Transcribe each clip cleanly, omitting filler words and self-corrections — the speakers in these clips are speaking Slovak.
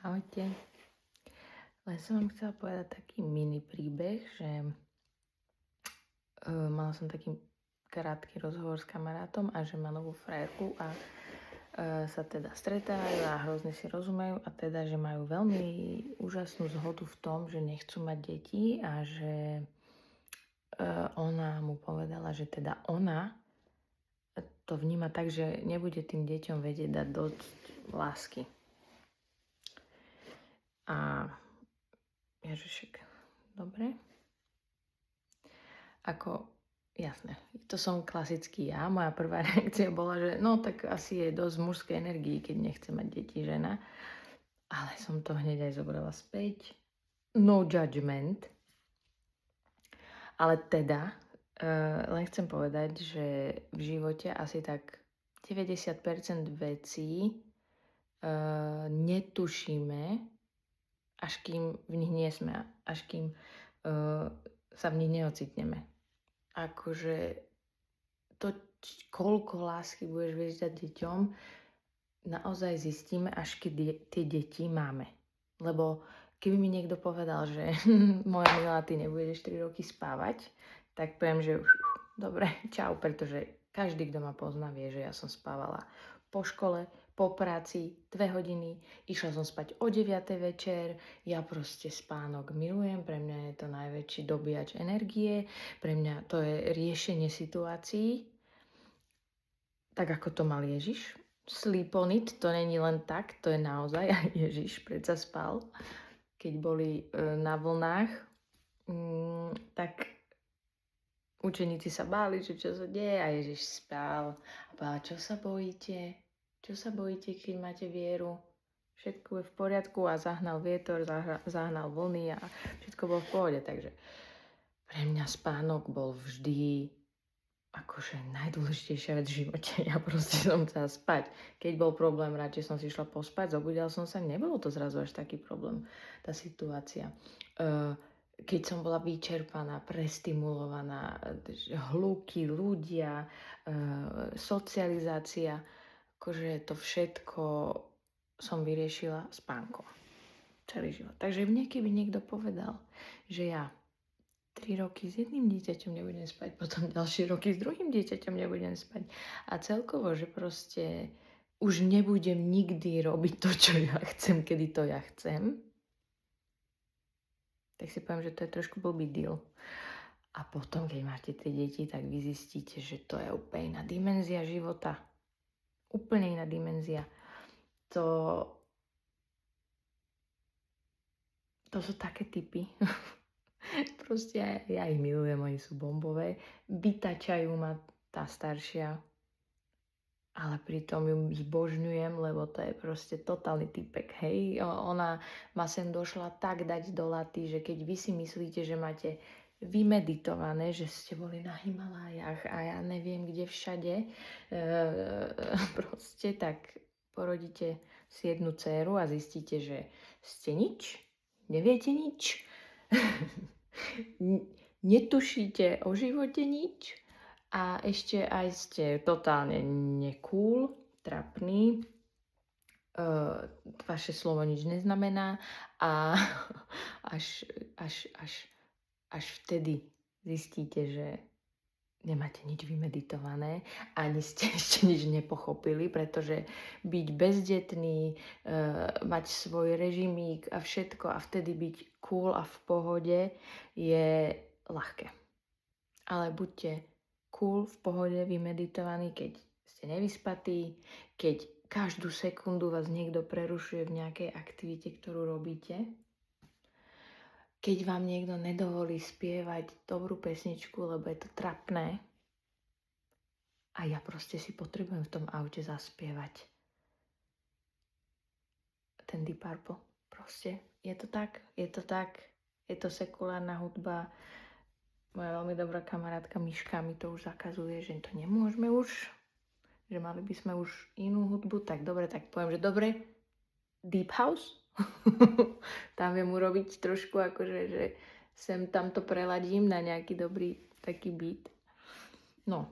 Ahojte. Len som vám chcela povedať taký mini príbeh, že mala som taký krátky rozhovor s kamarátom a že má novú frajerku a sa teda stretávajú a hrozne si rozumejú a teda, že majú veľmi úžasnú zhodu v tom, že nechcú mať deti a že ona mu povedala, že teda ona to vníma tak, že nebude tým deťom vedieť dať dosť lásky. A Ježišek, dobre. Ako, jasné, to som klasický ja. Moja prvá reakcia bola, že no tak asi je dosť mužskej energii, keď nechce mať deti žena. Ale som to hneď aj zobrala späť. No judgment. Ale teda, len chcem povedať, že v živote asi tak 90% vecí netušíme, až kým v nich nie sme, až kým sa v nich neocitneme. Akože to, koľko lásky budeš viesť dať deťom, naozaj zistíme, až keď tie deti máme. Lebo keby mi niekto povedal, že moja milá, ty nebudeš 3 roky spávať, tak poviem, že dobre, čau, pretože každý, kto ma pozná, vie, že ja som spávala po škole, po práci 2 hodiny, išla som spať o 9 večer, ja proste spánok milujem, pre mňa je to najväčší dobíjač energie, pre mňa to je riešenie situácií, tak ako to mal Ježiš. Sleep on it, to není len tak, to je naozaj, aj Ježiš predsa spal, keď boli na vlnách, tak učeníci sa báli, že čo sa deje a Ježiš spal a povedal, čo sa bojíte? Čo sa bojíte, keď máte vieru? Všetko je v poriadku a zahnal vietor, zahnal vlny a všetko bolo v pohode. Takže pre mňa spánok bol vždy akože najdôležitejšia vec v živote. Ja proste som chcela spať. Keď bol problém, radšej som si išla pospať, zobudila som sa, nebolo to zrazu až taký problém, tá situácia. Keď som bola vyčerpaná, prestimulovaná, hluky, ľudia, socializácia, akože to všetko som vyriešila spánkom. Celý život. Takže mne keby niekto povedal, že ja 3 roky s jedným dieťaťom nebudem spať, potom ďalšie roky s druhým dieťaťom nebudem spať. A celkovo, že proste už nebudem nikdy robiť to, čo ja chcem, kedy to ja chcem, tak si poviem, že to je trošku blbý deal. A potom, keď máte tie deti, tak vy zistíte, že to je úplne iná dimenzia života. Úplne iná dimenzia. To sú také typy. Proste ja ich milujem, oni sú bombové. Vytačajú ma tá staršia, ale pritom ju zbožňujem, lebo to je proste totálny typek, hej. Ona ma sem došla tak dať do laty, že keď vy si myslíte, že máte vymeditované, že ste boli na Himalájach a ja neviem kde všade, proste tak porodíte si jednu dcéru a zistíte, že ste nič, neviete nič, netušíte o živote nič a ešte aj ste totálne necool, trapný, vaše slovo nič neznamená a až vtedy zistíte, že nemáte nič vymeditované, ani ste ešte nič nepochopili, pretože byť bezdetný, mať svoj režimík a všetko a vtedy byť cool a v pohode je ľahké. Ale buďte cool, v pohode, vymeditovaní, keď ste nevyspatí, keď každú sekundu vás niekto prerušuje v nejakej aktivite, ktorú robíte, keď vám niekto nedovolí spievať dobrú pesničku, lebo je to trapné a ja proste si potrebujem v tom aute zaspievať ten Deep Purple. Proste je to tak, je to sekulárna hudba. Moja veľmi dobrá kamarátka Miška mi to už zakazuje, že to nemôžeme už, že mali by sme už inú hudbu, tak dobre, tak poviem, že dobre, Deep House, tam viem urobiť trošku akože, že sem tam to preladím na nejaký dobrý taký beat. No,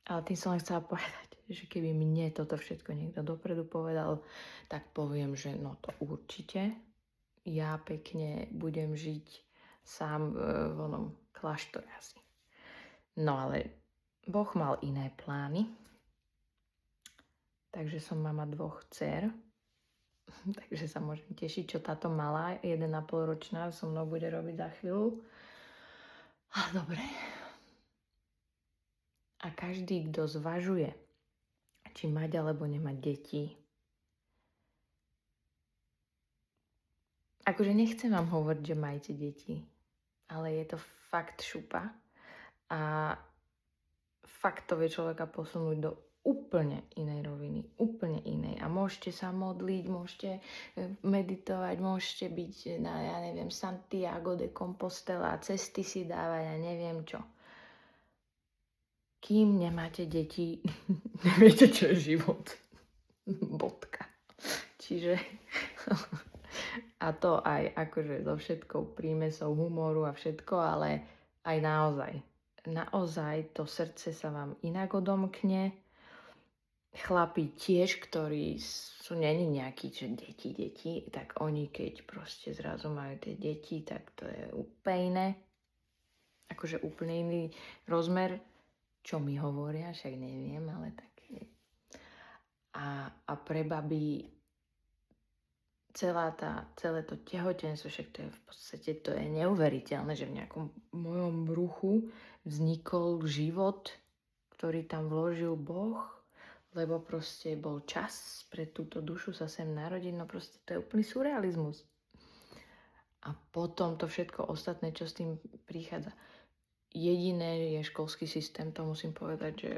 ale tým som len chcela povedať, že keby mne toto všetko niekto dopredu povedal, tak poviem, že no to určite. Ja pekne budem žiť sám v onom kláštore asi. No ale Boh mal iné plány, takže som mama 2 dcér, takže sa môžem tešiť, čo táto malá 1,5 ročná so mnou bude robiť za chvíľu. Ale dobre. A každý, kto zvažuje, či mať alebo nemať deti, akože nechcem vám hovoriť, že majte deti, ale je to fakt šupa a fakt to vie človeka posunúť do úplne inej roviny, úplne inej. A môžete sa modliť, môžete meditovať, môžete byť na, ja neviem, Santiago de Compostela, cesty si dávať, ja neviem čo. Kým nemáte deti, neviete, čo je život. Bodka. Čiže a to aj akože so všetkou prímesou humoru a všetko, ale aj naozaj. Naozaj to srdce sa vám inak odomkne. Chlapi tiež, ktorí sú není nejakí, že deti, tak oni keď proste zrazu majú tie deti, tak to je úplne iné. Akože úplne iný rozmer, čo mi hovoria, však neviem, ale tak je. A pre baby celé to tehotenstvo, však to je v podstate, to je neuveriteľné, že v nejakom mojom bruchu vznikol život, ktorý tam vložil Boh, lebo proste bol čas pre túto dušu sa sem narodiť, no proste to je úplný surrealizmus. A potom to všetko ostatné, čo s tým prichádza. Jediné je školský systém, to musím povedať, že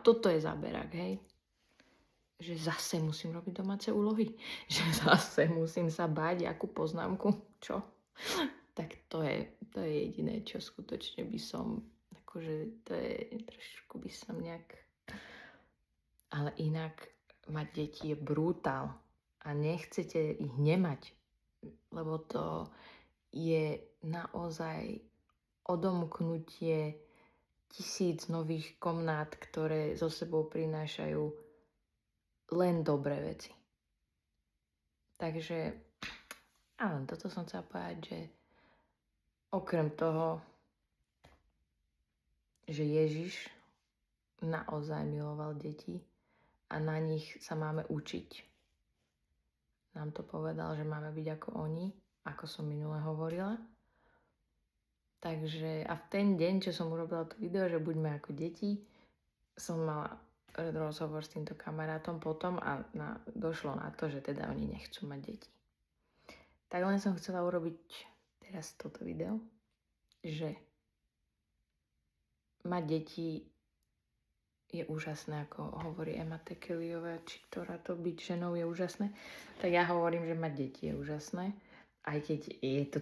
toto je záberák, hej. Že zase musím robiť domáce úlohy, že zase musím sa báť, akú poznámku, čo. Tak to je jediné, čo skutočne by som, akože to je, trošku by som nejak, ale inak mať deti je brutál a nechcete ich nemať, lebo to je naozaj odomknutie 1000 nových komnát, ktoré so sebou prinášajú len dobré veci. Takže, áno, toto som chcela povedať, že okrem toho, že Ježiš naozaj miloval deti a na nich sa máme učiť. Nám to povedal, že máme byť ako oni, ako som minule hovorila. Takže a v ten deň, čo som urobila to video, že buďme ako deti, som mala rozhovor s týmto kamarátom potom a došlo na to, že teda oni nechcú mať deti. Tak len som chcela urobiť teraz toto video, že mať deti je úžasné, ako hovorí Emma Tekeliová, či ktorá to byť ženou je úžasné. Tak ja hovorím, že mať deti je úžasné, aj keď je to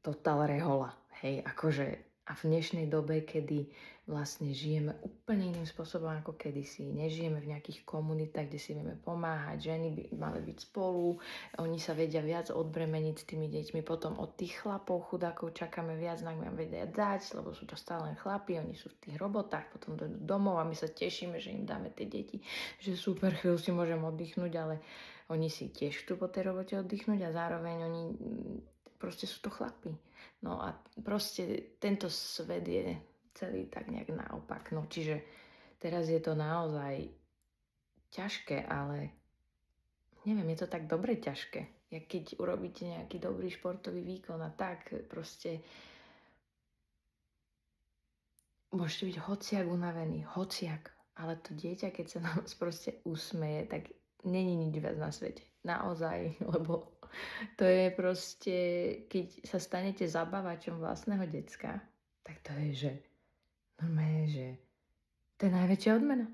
totál rehola. Hej, akože a v dnešnej dobe, kedy vlastne žijeme úplne iným spôsobom ako kedysi, nežijeme v nejakých komunitách, kde si vieme pomáhať, ženy by mali byť spolu, oni sa vedia viac odbremeniť s tými deťmi, potom od tých chlapov chudákov čakáme viac, nám vedia dať, lebo sú to stále len chlapi, oni sú v tých robotách, potom do domov a my sa tešíme, že im dáme tie deti, že super, chvíľu si môžem oddychnúť, ale oni si tiež chcú po tej robote oddychnúť a zároveň oni proste sú to chlapi. No a proste tento svet je celý tak nejak naopak. No čiže teraz je to naozaj ťažké, ale neviem, je to tak dobre ťažké. Jak keď urobíte nejaký dobrý športový výkon a tak proste môžete byť hociak unavený, hociak. Ale to dieťa, keď sa nám proste usmeje, tak není nič viac na svete. Naozaj, lebo to je proste, keď sa stanete zabávačom vlastného decka, tak to je, že normálne, že to je najväčšia odmena.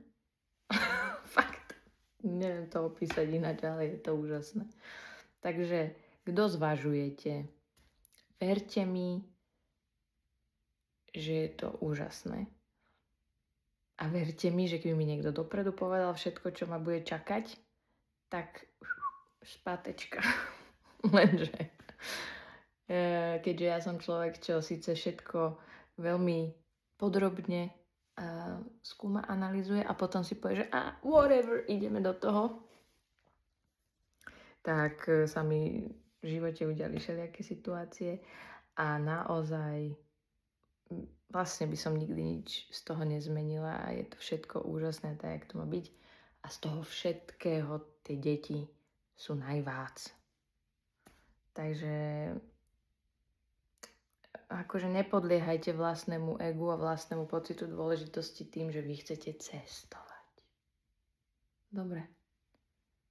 Fakt. Neviem to opísať ináč, ale je to úžasné. Takže, kto zvažujete, verte mi, že je to úžasné. A verte mi, že keby mi niekto dopredu povedal všetko, čo ma bude čakať, tak spátečka. Lenže, keďže ja som človek, čo síce všetko veľmi podrobne skúma, analyzuje a potom si povie, že whatever, ideme do toho. Tak sa mi v živote udiali všelijaké situácie a naozaj vlastne by som nikdy nič z toho nezmenila a je to všetko úžasné, tak jak to má byť. A z toho všetkého tie deti sú najvác. Takže akože nepodliehajte vlastnému egu a vlastnému pocitu dôležitosti tým, že vy chcete cestovať. Dobre.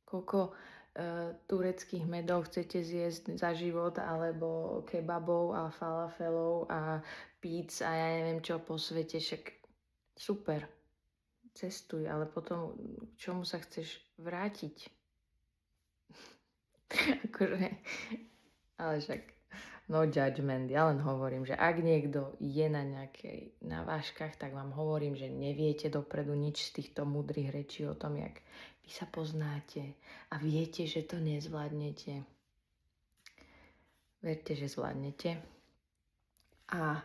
Koľko tureckých medov chcete zjesť za život, alebo kebabov a falafelov a píc a ja neviem čo po svete, však super, cestuj, ale potom k čomu sa chceš vrátiť? Akože, ale však no judgment, ja len hovorím, že ak niekto je na váškach, tak vám hovorím, že neviete dopredu nič z týchto múdrych rečí o tom, jak vy sa poznáte a viete, že to nezvládnete. Verte, že zvládnete a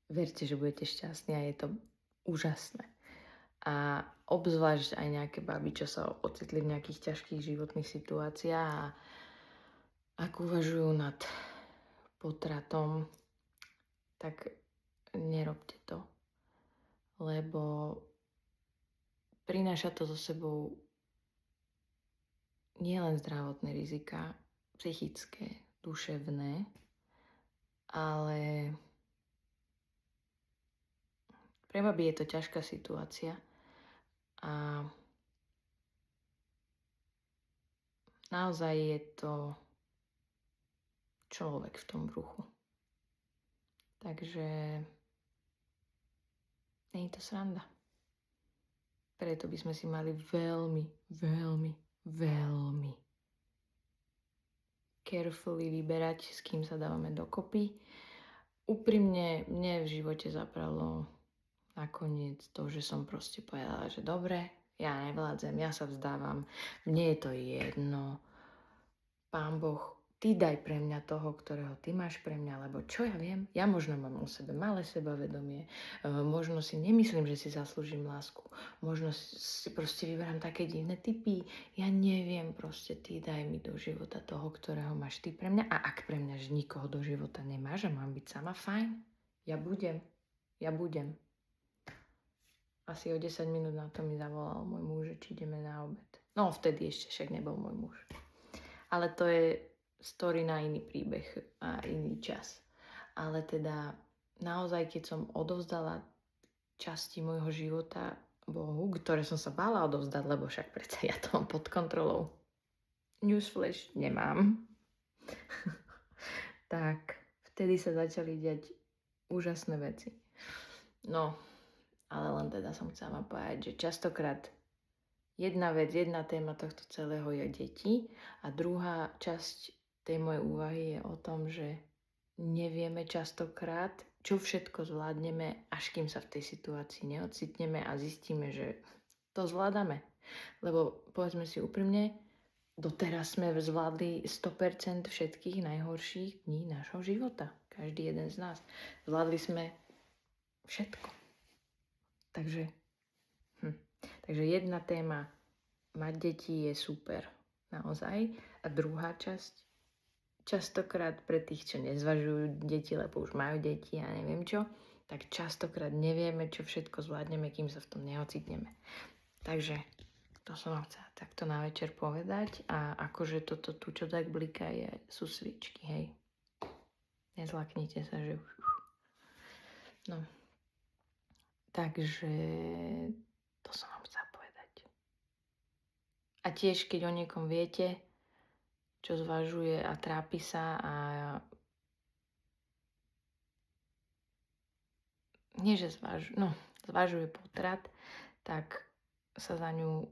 verte, že budete šťastní a je to úžasné. A obzvlášť aj nejaké baby, čo sa ocitli v nejakých ťažkých životných situáciách a ak uvažujú nad potratom, tak nerobte to, lebo prináša to so sebou nielen zdravotné rizika, psychické, duševné, ale pre baby je to ťažká situácia a naozaj je to človek v tom bruchu. Takže nie je to sranda. Preto by sme si mali veľmi, veľmi, veľmi carefully vyberať, s kým sa dávame dokopy. Úprimne, mne v živote zapralo nakoniec to, že som proste povedala, že dobre, ja nevládzem, ja sa vzdávam, mne je to jedno. Pán Boh, ty daj pre mňa toho, ktorého ty máš pre mňa, lebo čo ja viem, ja možno mám o sebe malé sebavedomie, možno si nemyslím, že si zaslúžim lásku, možno si proste vyberám také divné typy, ja neviem, proste ty daj mi do života toho, ktorého máš ty pre mňa a ak pre mňa nikoho do života nemáš a mám byť sama, fajn, ja budem. Asi o 10 minút na to mi zavolal môj muž, že či ideme na obed. No vtedy ešte však nebol môj muž. Ale to je story na iný príbeh a iný čas. Ale teda naozaj, keď som odovzdala časti môjho života Bohu, ktoré som sa bála odovzdať, lebo však predsa ja to mám pod kontrolou. Newsflash nemám. Tak vtedy sa začali diať úžasné veci. No, ale len teda som chcela povedať, že častokrát jedna téma tohto celého je deti a druhá časť tej mojej úvahy je o tom, že nevieme častokrát, čo všetko zvládneme, až kým sa v tej situácii neocitneme a zistíme, že to zvládame. Lebo povedzme si úprimne, doteraz sme zvládli 100% všetkých najhorších dní nášho života. Každý jeden z nás. Zvládli sme všetko. Takže jedna téma, mať deti je super, naozaj. A druhá časť, častokrát pre tých, čo nezvažujú deti, lebo už majú deti a neviem čo, tak častokrát nevieme, čo všetko zvládneme, kým sa v tom neocitneme. Takže to som vám chcela takto na večer povedať a akože toto tu, čo tak bliká, sú sviečky, hej. Nezlaknite sa, že už. No. Takže to som vám chcela povedať. A tiež, keď o niekom viete, čo zvažuje a trápi sa a nie, že zvažuje potrat, tak sa za ňu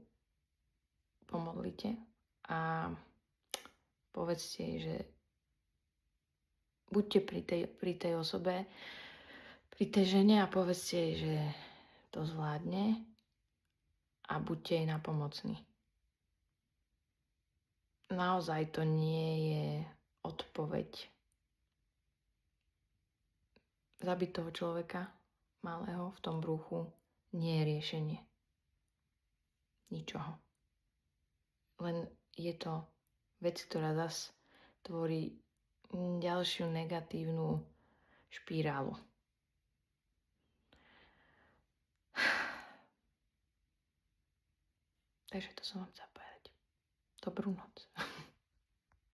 pomodlite a povedzte jej, že buďte pri tej osobe, pri tej žene a povedzte jej, že to zvládne a buďte jej napomocní. Naozaj to nie je odpoveď zabiť toho človeka malého v tom bruchu nie je riešenie ničoho. Len je to vec, ktorá zas tvorí ďalšiu negatívnu špirálu. Takže to som vám chcela povedať. Dobrú noc.